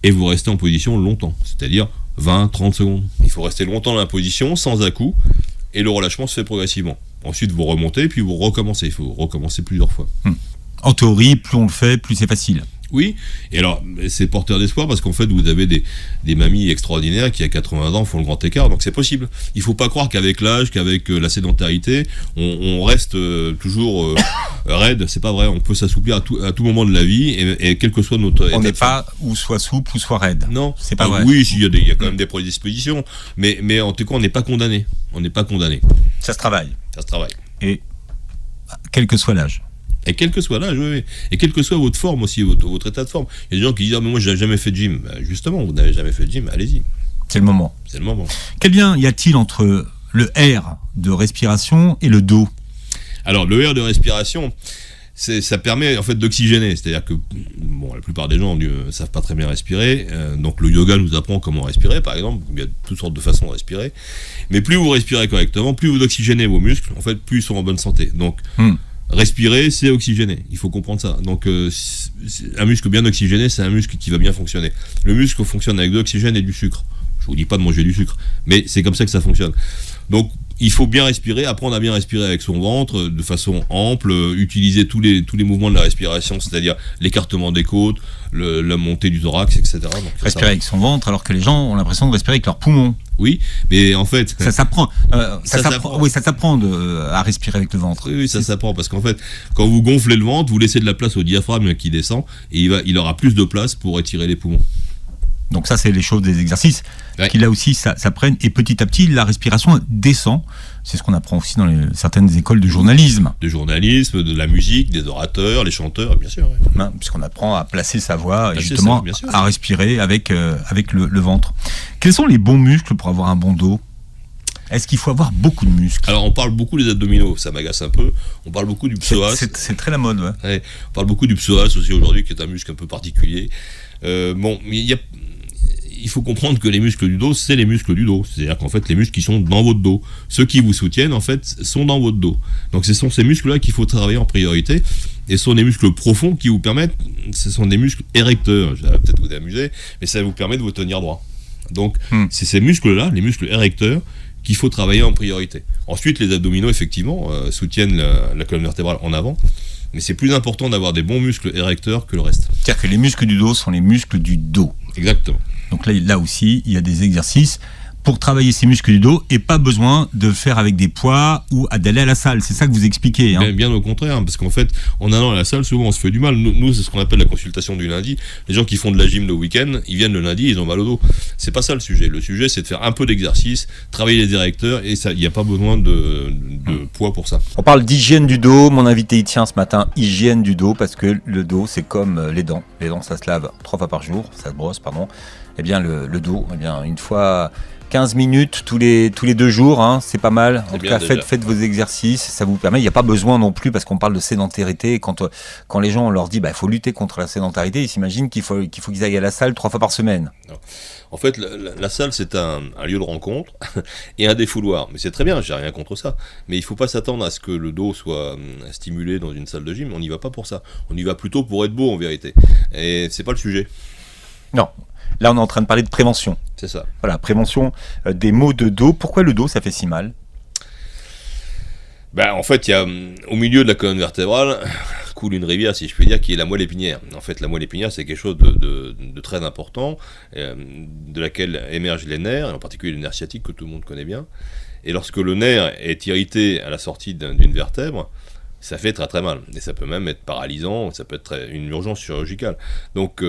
et vous restez en position longtemps, c'est-à-dire 20-30 secondes. Il faut rester longtemps dans la position sans à-coup. Et le relâchement se fait progressivement. Ensuite, vous remontez, puis vous recommencez. Il faut recommencer plusieurs fois. En théorie, plus on le fait, plus c'est facile. Oui, et alors, c'est porteur d'espoir parce qu'en fait, vous avez des mamies extraordinaires qui, à 80 ans, font le grand écart, donc c'est possible. Il ne faut pas croire qu'avec l'âge, qu'avec la sédentarité, on reste toujours raide. C'est pas vrai, on peut s'assouplir à tout moment de la vie, et quel que soit notre état. On n'est pas ou soit souple ou soit raide. Non, c'est pas vrai. Oui, il y a quand même des prédispositions, mais en tout cas, on n'est pas condamné. On n'est pas condamné. Ça se travaille. Ça se travaille. Et quel que soit l'âge. Et quel que soit l'âge, oui. Et quel que soit votre forme aussi, votre état de forme. Il y a des gens qui disent « Ah, mais moi, je n'ai jamais fait de gym. » Justement, vous n'avez jamais fait de gym, allez-y. C'est le moment. C'est le moment. Quel lien y a-t-il entre le R de respiration et le dos ? Alors, le R de respiration, ça permet en fait d'oxygéner. C'est-à-dire que la plupart des gens ne savent pas très bien respirer. Donc, le yoga nous apprend comment respirer, par exemple. Il y a toutes sortes de façons de respirer. Mais plus vous respirez correctement, plus vous oxygénez vos muscles, en fait, plus ils sont en bonne santé. Donc, respirer, c'est oxygéner. Il faut comprendre ça. Donc, un muscle bien oxygéné, c'est un muscle qui va bien fonctionner. Le muscle fonctionne avec de l'oxygène et du sucre. Je vous dis pas de manger du sucre, mais c'est comme ça que ça fonctionne. Donc, il faut bien respirer, apprendre à bien respirer avec son ventre de façon ample, utiliser tous les mouvements de la respiration, c'est-à-dire l'écartement des côtes, la montée du thorax, etc. Donc, respirer avec son ventre, alors que les gens ont l'impression de respirer avec leurs poumons. Oui, mais en fait... Ça s'apprend. Ça s'apprend. Oui, ça s'apprend à respirer avec le ventre. Oui, ça s'apprend, parce qu'en fait, quand vous gonflez le ventre, vous laissez de la place au diaphragme qui descend, et il aura plus de place pour étirer les poumons. Donc ça, c'est les choses des exercices qui, là aussi, s'apprennent. Et petit à petit, la respiration descend. C'est ce qu'on apprend aussi dans certaines écoles de journalisme. De journalisme, de la musique, des orateurs, les chanteurs, bien sûr. Oui. Puisqu'on apprend à placer sa voix et justement à respirer avec le ventre. Quels sont les bons muscles pour avoir un bon dos ? Est-ce qu'il faut avoir beaucoup de muscles ? Alors, on parle beaucoup des abdominaux, ça m'agace un peu. On parle beaucoup du psoas. C'est très la mode, ouais. Ouais. On parle beaucoup du psoas aussi aujourd'hui, qui est un muscle un peu particulier. Il faut comprendre que les muscles du dos, c'est les muscles du dos. C'est-à-dire qu'en fait, les muscles qui sont dans votre dos, ceux qui vous soutiennent, en fait, sont dans votre dos. Donc, ce sont ces muscles-là qu'il faut travailler en priorité. Et ce sont des muscles profonds qui vous permettent, ce sont des muscles érecteurs. Je vais peut-être vous amuser, mais ça vous permet de vous tenir droit. Donc, c'est ces muscles-là, les muscles érecteurs, qu'il faut travailler en priorité. Ensuite, les abdominaux, effectivement, soutiennent la colonne vertébrale en avant. Mais c'est plus important d'avoir des bons muscles érecteurs que le reste. C'est-à-dire que les muscles du dos sont les muscles du dos. Exactement. Donc là aussi, il y a des exercices pour travailler ces muscles du dos et pas besoin de le faire avec des poids ou d'aller à la salle. C'est ça que vous expliquez. Hein. Bien au contraire, parce qu'en fait, en allant à la salle, souvent on se fait du mal. Nous, c'est ce qu'on appelle la consultation du lundi. Les gens qui font de la gym le week-end, ils viennent le lundi, ils ont mal au dos. C'est pas ça le sujet. Le sujet, c'est de faire un peu d'exercice, travailler les érecteurs, et il n'y a pas besoin de poids pour ça. On parle d'hygiène du dos. Mon invité y tient ce matin, hygiène du dos, parce que le dos, c'est comme les dents. Les dents, ça se lave 3 fois par jour, ça se brosse, pardon. Eh bien, le dos, une fois 15 minutes tous les 2 jours, hein, c'est pas mal. En tout cas, faites vos exercices, ça vous permet. Il n'y a pas besoin non plus, parce qu'on parle de sédentarité. Quand les gens, on leur dit il faut lutter contre la sédentarité, ils s'imaginent qu'il faut qu'ils aillent à la salle 3 fois par semaine. Non. En fait, la salle, c'est un lieu de rencontre et un défouloir. Mais c'est très bien, j'ai rien contre ça. Mais il ne faut pas s'attendre à ce que le dos soit stimulé dans une salle de gym. On n'y va pas pour ça. On y va plutôt pour être beau, en vérité. Et c'est pas le sujet. Non. Là, on est en train de parler de prévention. C'est ça. Voilà, prévention des maux de dos. Pourquoi le dos, ça fait si mal ? En fait, il y a au milieu de la colonne vertébrale coule une rivière, si je puis dire, qui est la moelle épinière. En fait, la moelle épinière, c'est quelque chose de très important, de laquelle émergent les nerfs, et en particulier les nerfs sciatiques que tout le monde connaît bien. Et lorsque le nerf est irrité à la sortie d'une vertèbre, ça fait très très mal. Et ça peut même être paralysant, ça peut être une urgence chirurgicale. Donc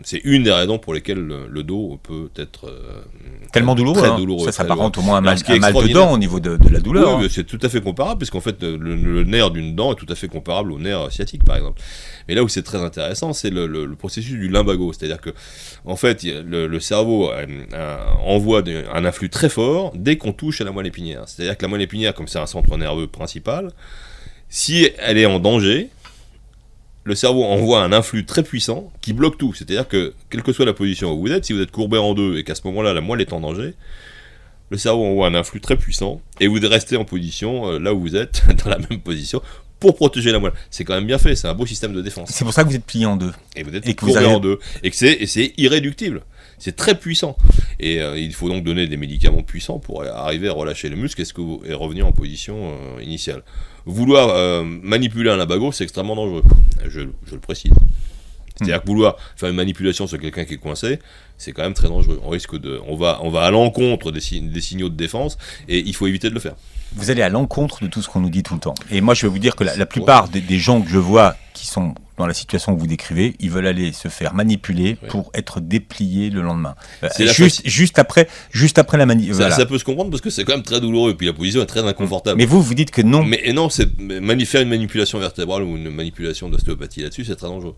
c'est une des raisons pour lesquelles le dos peut être tellement douloureux. Très hein. douloureux. Ça s'apparente au moins à mal de dents au niveau de la douleur. Oui, c'est tout à fait comparable, puisqu'en fait le nerf d'une dent est tout à fait comparable au nerf sciatique, par exemple. Mais là où c'est très intéressant, c'est le processus du lumbago. C'est-à-dire que, en fait, le cerveau envoie un influx très fort dès qu'on touche à la moelle épinière. C'est-à-dire que la moelle épinière, comme c'est un centre nerveux principal, si elle est en danger, le cerveau envoie un influx très puissant qui bloque tout. C'est-à-dire que, quelle que soit la position où vous êtes, si vous êtes courbé en deux et qu'à ce moment-là, la moelle est en danger, le cerveau envoie un influx très puissant et vous restez en position, là où vous êtes, dans la même position, pour protéger la moelle. C'est quand même bien fait, c'est un beau système de défense. C'est pour ça que vous êtes plié en deux. Et vous êtes courbé en deux. Et c'est irréductible. C'est très puissant. Et il faut donc donner des médicaments puissants pour arriver à relâcher le muscle et revenir en position initiale. Vouloir manipuler un lumbago, c'est extrêmement dangereux. Je le précise. C'est-à-dire que vouloir faire une manipulation sur quelqu'un qui est coincé, c'est quand même très dangereux. On va à l'encontre des signaux de défense et il faut éviter de le faire. Vous allez à l'encontre de tout ce qu'on nous dit tout le temps. Et moi, je vais vous dire que la plupart des gens que je vois qui sont dans la situation que vous décrivez, ils veulent aller se faire manipuler pour être dépliés le lendemain. Juste après la manipulation. Voilà. Ça peut se comprendre parce que c'est quand même très douloureux et puis la position est très inconfortable. Mais vous dites que non. Mais non, faire une manipulation vertébrale ou une manipulation d'ostéopathie là-dessus, c'est très dangereux.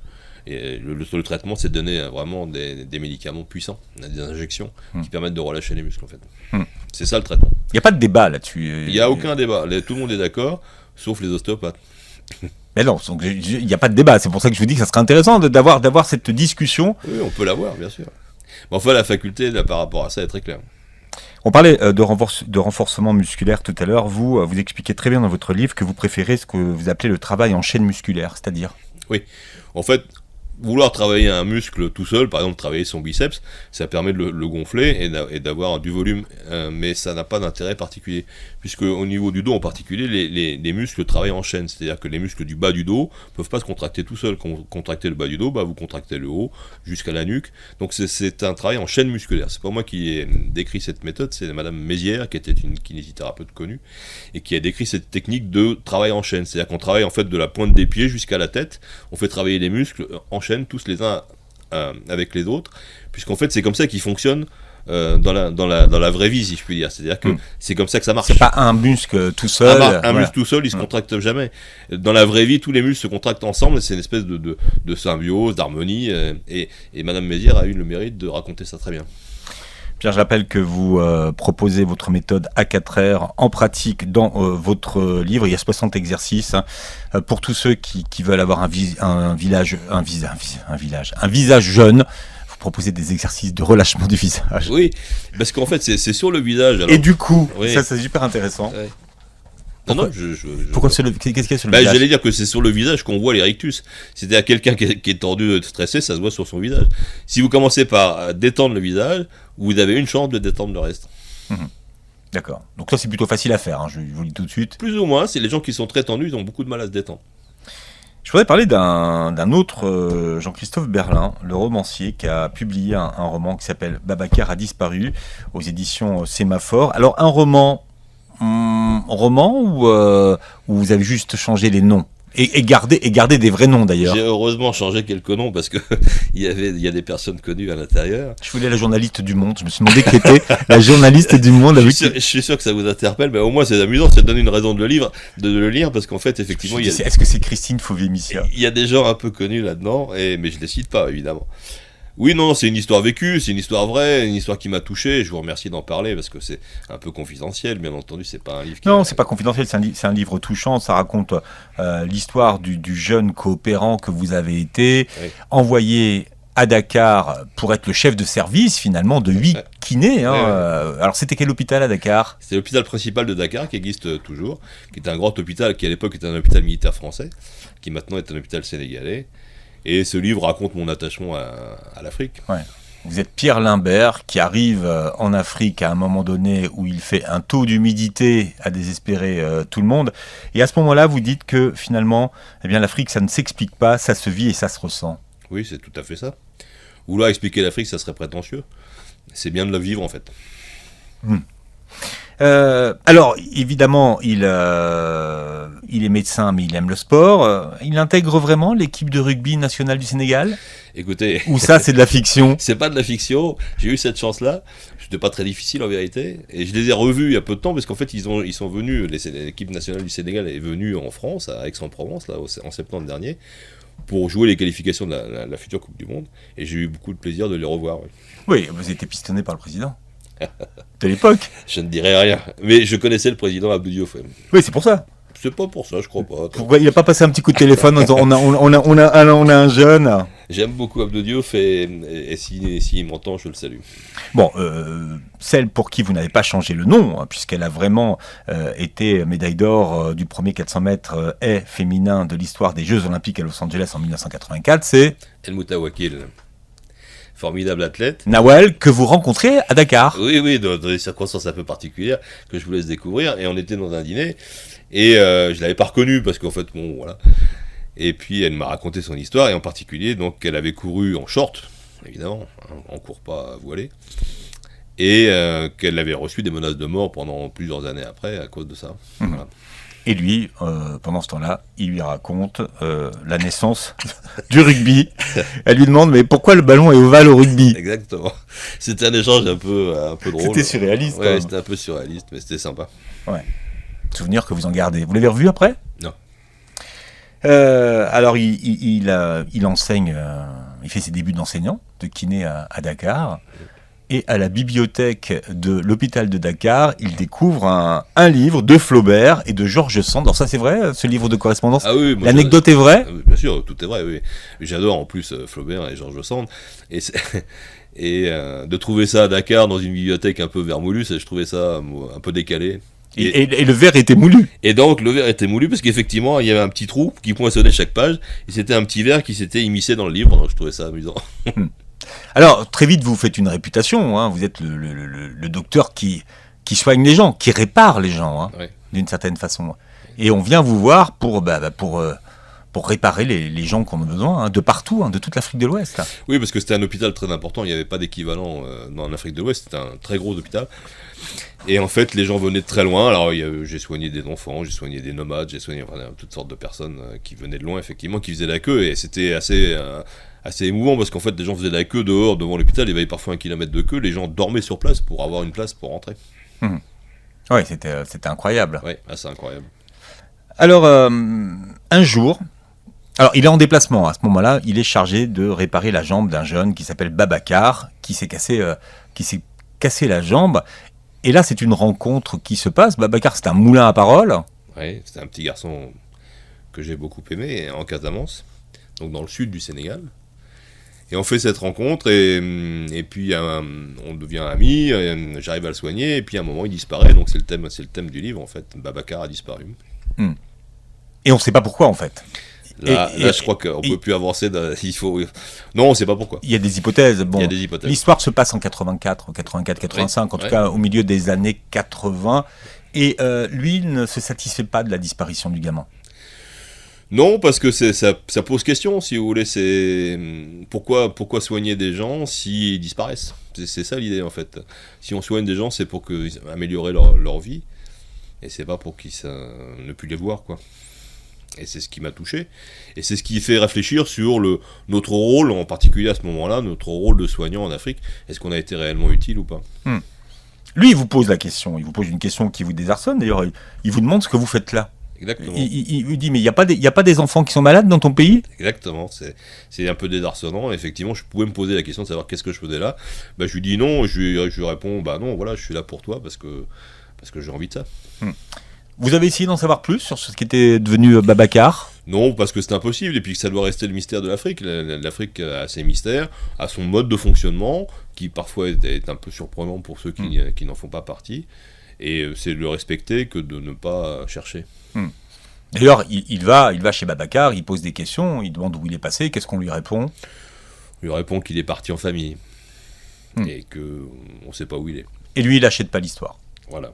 Et le traitement, c'est de donner vraiment des médicaments puissants, des injections qui permettent de relâcher les muscles, en fait. C'est ça le traitement. Il n'y a pas de débat là-dessus. Il n'y a aucun débat. Tout le monde est d'accord, sauf les ostéopathes. Mais non, il n'y a pas de débat. C'est pour ça que je vous dis que ça serait intéressant d'avoir cette discussion. Oui, on peut l'avoir, bien sûr. Mais enfin, la faculté, là, par rapport à ça, est très claire. On parlait de renforcement musculaire tout à l'heure. Vous expliquez très bien dans votre livre que vous préférez ce que vous appelez le travail en chaîne musculaire, c'est-à-dire ? Oui. En fait, vouloir travailler un muscle tout seul, par exemple travailler son biceps, ça permet de le gonfler et d'avoir du volume, mais ça n'a pas d'intérêt particulier, puisque au niveau du dos en particulier, les muscles travaillent en chaîne, c'est-à-dire que les muscles du bas du dos peuvent pas se contracter tout seuls. Quand vous contractez le bas du dos, vous contractez le haut jusqu'à la nuque, donc c'est un travail en chaîne musculaire. C'est pas moi qui ai décrit cette méthode, c'est Madame Mézières, qui était une kinésithérapeute connue, et qui a décrit cette technique de travail en chaîne, c'est-à-dire qu'on travaille en fait de la pointe des pieds jusqu'à la tête, on fait travailler les muscles en chaîne, tous les uns avec les autres, puisqu'en fait c'est comme ça qu'ils fonctionnent dans la vraie vie, si je puis dire. C'est-à-dire que c'est comme ça que ça marche. C'est pas un muscle tout seul. Un muscle tout seul, il se contracte jamais. Dans la vraie vie, tous les muscles se contractent ensemble, et c'est une espèce de symbiose, d'harmonie, et Madame Mézières a eu le mérite de raconter ça très bien. Pierre, je rappelle que vous proposez votre méthode A4R en pratique dans votre livre. Il y a 60 exercices pour tous ceux qui veulent avoir un visage jeune. Vous proposez des exercices de relâchement du visage. Oui, parce qu'en fait, c'est sur le visage. Alors. Et du coup, oui. ça c'est super intéressant. Ouais. Pourquoi, qu'est-ce qu'il y a sur le visage ? J'allais dire que c'est sur le visage qu'on voit les rictus. C'est-à-dire quelqu'un qui est tordu, stressé, ça se voit sur son visage. Si vous commencez par détendre le visage, vous avez une chance de détendre le reste. D'accord. Donc ça c'est plutôt facile à faire, je vous le dis tout de suite. Plus ou moins, c'est les gens qui sont très tendus, ils ont beaucoup de mal à se détendre. Je voudrais parler d'un autre Jean-Christophe Berlin, le romancier, qui a publié un roman qui s'appelle Babacar a disparu aux éditions Sémaphore. Alors un roman où vous avez juste changé les noms et gardé des vrais noms d'ailleurs. J'ai heureusement changé quelques noms parce que il y a des personnes connues à l'intérieur. Je voulais la journaliste du Monde. Je me suis demandé qui était la journaliste du Monde. Je suis sûr que ça vous interpelle, mais au moins c'est amusant, ça donne une raison de le lire parce qu'en fait effectivement est-ce que c'est Christine Fauvé-Missia ? Il y a des gens un peu connus là-dedans, mais je les cite pas évidemment. Oui, non, c'est une histoire vécue, c'est une histoire vraie, une histoire qui m'a touché. Je vous remercie d'en parler parce que c'est un peu confidentiel, bien entendu. C'est pas un livre. Non, c'est pas confidentiel. C'est un livre touchant. Ça raconte l'histoire du jeune coopérant que vous avez été, oui. Envoyé à Dakar pour être le chef de service finalement de 8 kinés. Alors c'était quel hôpital à Dakar ? C'est l'hôpital principal de Dakar qui existe toujours, qui est un grand hôpital qui à l'époque était un hôpital militaire français, qui maintenant est un hôpital sénégalais. Et ce livre raconte mon attachement à l'Afrique. Ouais. Vous êtes Pierre Limbert qui arrive en Afrique à un moment donné où il fait un taux d'humidité à désespérer tout le monde. Et à ce moment-là, vous dites que finalement, l'Afrique, ça ne s'explique pas, ça se vit et ça se ressent. Oui, c'est tout à fait ça. Vouloir expliquer l'Afrique, ça serait prétentieux. C'est bien de la vivre en fait. Alors, évidemment, il est médecin, mais il aime le sport. Il intègre vraiment l'équipe de rugby nationale du Sénégal ? Écoutez... Ou ça, c'est de la fiction ? C'est pas de la fiction. J'ai eu cette chance-là. C'était pas très difficile, en vérité. Et je les ai revus il y a peu de temps, parce qu'en fait, ils sont venus... L'équipe nationale du Sénégal est venue en France, à Aix-en-Provence, là, en septembre dernier, pour jouer les qualifications de la future Coupe du Monde. Et j'ai eu beaucoup de plaisir de les revoir. Oui, vous étiez pistonné par le président. De l'époque. Je ne dirais rien, mais je connaissais le président Abdou Diouf. Oui, c'est pour ça. C'est pas pour ça, je crois pas. Pourquoi il n'a pas passé un petit coup de téléphone en disant on a un jeune. J'aime beaucoup Abdou Diouf et s'il m'entend, je le salue. Bon, celle pour qui vous n'avez pas changé le nom, puisqu'elle a vraiment été médaille d'or du premier 400 mètres haies féminin de l'histoire des Jeux Olympiques à Los Angeles en 1984, c'est El Moutawakil. Formidable athlète. Nawal, que vous rencontrez à Dakar. Oui, dans des circonstances un peu particulières que je vous laisse découvrir. Et on était dans un dîner et je l'avais pas reconnue parce qu'en fait, bon, voilà. Et puis elle m'a raconté son histoire et en particulier, donc, qu'elle avait couru en short, évidemment, on court pas voilé, et qu'elle avait reçu des menaces de mort pendant plusieurs années après à cause de ça. Voilà. Et lui, pendant ce temps-là, il lui raconte la naissance du rugby. Elle lui demande, mais pourquoi le ballon est ovale au rugby ? Exactement. C'était un échange un peu drôle. C'était surréaliste. Ouais, c'était un peu surréaliste, mais c'était sympa. Ouais. Souvenir que vous en gardez. Vous l'avez revu après ? Non. Alors, il enseigne, il fait ses débuts d'enseignant de kiné à Dakar. Et à la bibliothèque de l'hôpital de Dakar, il découvre un livre de Flaubert et de Georges Sand. Alors ça, c'est vrai, ce livre de correspondance ? Ah oui, l'anecdote est vraie ? Bien sûr, tout est vrai, oui. J'adore en plus Flaubert et Georges Sand. Et de trouver ça à Dakar, dans une bibliothèque un peu vermoulue, je trouvais ça un peu décalé. Et le verre était moulu. Et donc le verre était moulu parce qu'effectivement il y avait un petit trou qui poinçonnait chaque page et c'était un petit verre qui s'était immiscé dans le livre, donc je trouvais ça amusant. Alors, très vite, vous faites une réputation. Hein. Vous êtes le docteur qui soigne les gens, qui répare les gens, hein, Ouais. d'une certaine façon. Et on vient vous voir pour réparer les gens qui en ont besoin, hein, de partout, hein, de toute l'Afrique de l'Ouest. Là. Oui, parce que c'était un hôpital très important, il n'y avait pas d'équivalent en Afrique de l'Ouest, c'était un très gros hôpital. Et en fait, les gens venaient de très loin. Alors, j'ai soigné des enfants, j'ai soigné des nomades, j'ai soigné toutes sortes de personnes qui venaient de loin, effectivement, qui faisaient la queue. Et c'était assez émouvant parce qu'en fait, les gens faisaient la queue dehors devant l'hôpital, il y avait parfois 1 kilomètre de queue, les gens dormaient sur place pour avoir une place pour rentrer. Oui, c'était incroyable. Oui, c'est incroyable. Alors, un jour, alors il est en déplacement à ce moment-là, il est chargé de réparer la jambe d'un jeune qui s'appelle Babacar, qui s'est cassé la jambe. Et là, c'est une rencontre qui se passe. Babacar, c'est un moulin à paroles. Oui, c'était un petit garçon que j'ai beaucoup aimé en Casamance, donc dans le sud du Sénégal. Et on fait cette rencontre et puis on devient amis, j'arrive à le soigner et puis à un moment il disparaît, donc c'est le thème du livre en fait, Babacar a disparu. Et on ne sait pas pourquoi en fait. Là, je crois qu'on ne peut plus avancer, non, on ne sait pas pourquoi. Il y a des hypothèses. Bon, il y a des hypothèses. L'histoire se passe en 84, 85, en tout cas au milieu des années 80, et lui il ne se satisfait pas de la disparition du gamin. Non, parce que ça pose question, si vous voulez. C'est pourquoi soigner des gens s'ils disparaissent. C'est ça l'idée, en fait. Si on soigne des gens, c'est pour améliorer leur vie, et c'est pas pour qu'ils ne puissent les voir, quoi. Et c'est ce qui m'a touché, et c'est ce qui fait réfléchir sur notre rôle, en particulier à ce moment-là, notre rôle de soignant en Afrique. Est-ce qu'on a été réellement utile ou pas ? Lui, il vous pose la question. Il vous pose une question qui vous désarçonne. D'ailleurs, il vous demande ce que vous faites là. Exactement. Il vous dit, mais il n'y a pas des enfants qui sont malades dans ton pays ? Exactement, c'est un peu désarçonnant. Effectivement, je pouvais me poser la question de savoir qu'est-ce que je faisais là. Je lui dis non, je lui réponds, non, voilà, je suis là pour toi parce que j'ai envie de ça. Vous avez essayé d'en savoir plus sur ce qui était devenu Babacar ? Non, parce que c'est impossible, et puis que ça doit rester le mystère de l'Afrique. L'Afrique a ses mystères, a son mode de fonctionnement, qui parfois est un peu surprenant pour ceux qui n'en font pas partie, et c'est de le respecter que de ne pas chercher. D'ailleurs, il va chez Babacar, il pose des questions, il demande où il est passé, qu'est-ce qu'on lui répond ? On lui répond qu'il est parti en famille, et qu'on ne sait pas où il est. Et lui, il n'achète pas l'histoire. Voilà.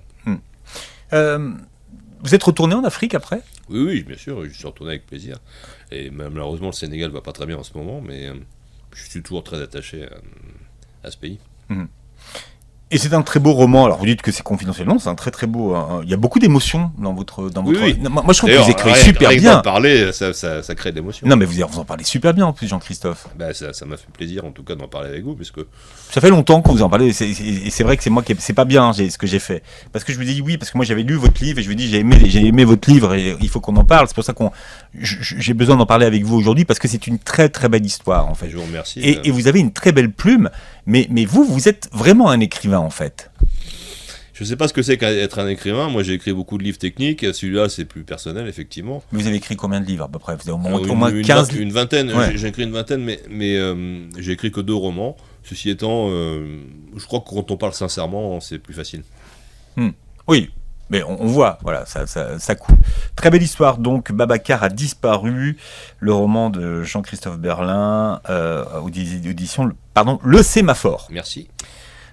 Vous êtes retourné en Afrique après ? Oui, bien sûr, je suis retourné avec plaisir. Et malheureusement, le Sénégal va pas très bien en ce moment, mais je suis toujours très attaché à ce pays. Et c'est un très beau roman. Alors vous dites que c'est confidentiel, non, c'est un très très beau. Il y a beaucoup d'émotions dans votre. Oui. Non, moi je trouve que vous écrivez super bien. D'en parler, ça crée de l'émotion. Non, mais vous en parlez super bien en plus, Jean-Christophe. Ça m'a fait plaisir en tout cas d'en parler avec vous, puisque ça fait longtemps qu'on vous en parlez. Et c'est vrai que c'est moi qui c'est pas bien ce que j'ai fait, parce que je vous ai dit oui, parce que moi j'avais lu votre livre et je vous ai dit j'ai aimé votre livre et il faut qu'on en parle. C'est pour ça j'ai besoin d'en parler avec vous aujourd'hui, parce que c'est une très très belle histoire en fait. Je vous remercie. Et vous avez une très belle plume, mais vous êtes vraiment un écrivain en fait. Je sais pas ce que c'est qu'être un écrivain. Moi, j'ai écrit beaucoup de livres techniques. Celui-là, c'est plus personnel, effectivement. Vous avez écrit combien de livres à peu près ? Vous avez au moins 15 une vingtaine. Ouais. J'ai écrit une vingtaine, mais j'ai écrit que 2 romans. Ceci étant, je crois que quand on parle sincèrement, c'est plus facile. Oui, mais on voit, voilà, ça coule. Très belle histoire, donc, Babacar a disparu, le roman de Jean-Christophe Berlin, audition, Le Sémaphore. Merci.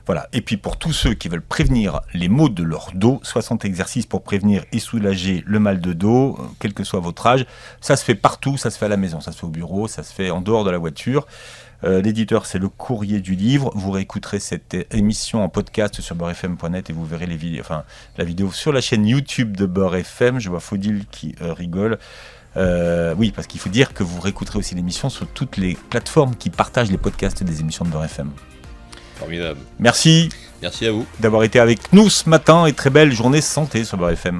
Voilà. Et puis pour tous ceux qui veulent prévenir les maux de leur dos, 60 exercices pour prévenir et soulager le mal de dos, quel que soit votre âge, ça se fait partout, ça se fait à la maison, ça se fait au bureau, ça se fait en dehors de la voiture. L'éditeur, c'est Le Courrier du Livre. Vous réécouterez cette émission en podcast sur beurrefm.net et vous verrez la vidéo sur la chaîne YouTube de Beurre FM. Je vois Faudil qui rigole. Oui, parce qu'il faut dire que vous réécouterez aussi l'émission sur toutes les plateformes qui partagent les podcasts des émissions de Beurre FM. Formidable. Merci à vous d'avoir été avec nous ce matin et très belle journée santé sur Beurre FM.